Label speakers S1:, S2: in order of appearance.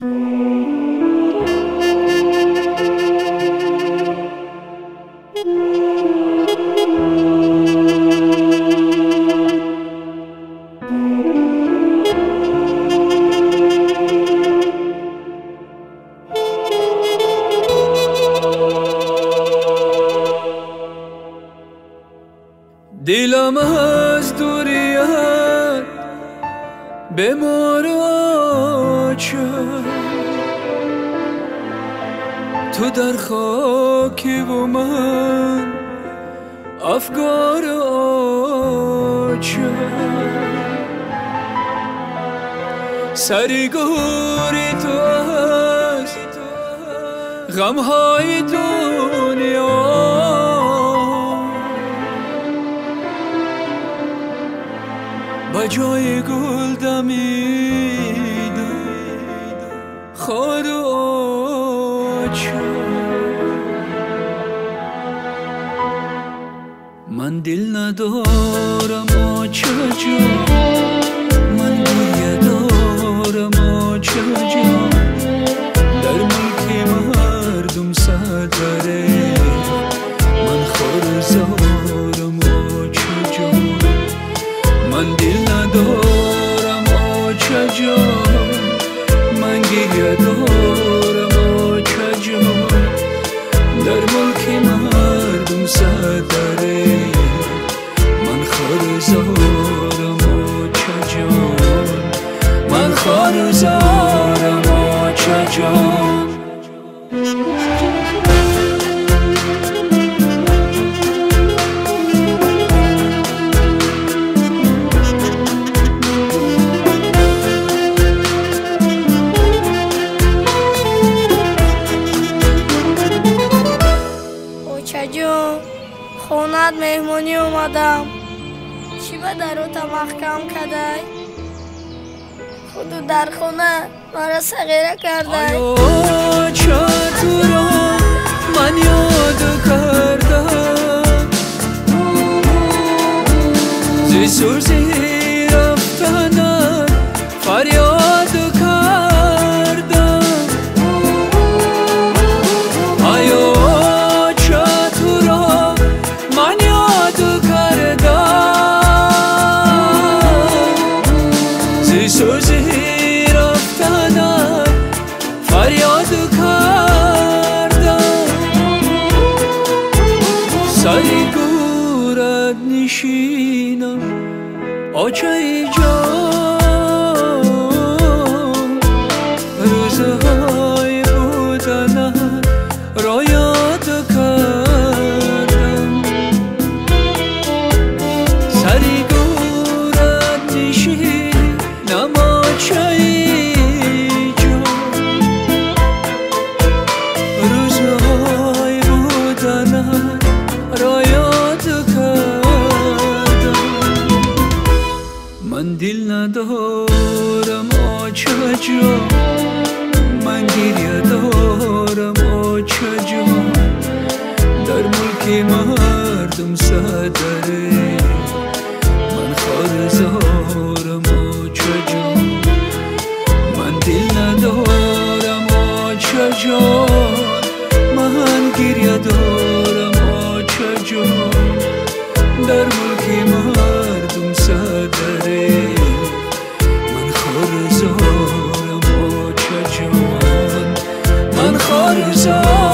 S1: دلم از دوریت به مراچه تو در خاکی و من افگار آچه سریگوری تو از غمهای دنیا با جای گل دمیده خار و آچه من دل ندارم آچه جان من گریه دارم آچه جان در ملک مردم صدره من خارزارم آچه جان من دل ندارم آچه جان من گریه دارم آچه جان در ملک مردم صدره من خارزارم آچه جان من خارزارم آچه جان
S2: خونت مهمونی اومدم چی به دروت محکم کردی؟ خودو در خونه مرا صغیره کردی
S1: آیا تو را من یاد کردم زی سوزی رفتنم فریاد کردم آیا سوزی رفتنم فریاد کردم سری گورت نشینم آچه جان روزهای بودنم را یاد کردم سری گورت نشینم آچه جان روزهای بودنم را یاد کردم من دل ندارم آچه جان من گریه دارم آچه جان در ملک مردم صدره من خارزارم آچه جان من دل ندارم آچه جان من گریه دارم آچه جان در ملک مردم صدره من خارزارم آچه جان من خارزارم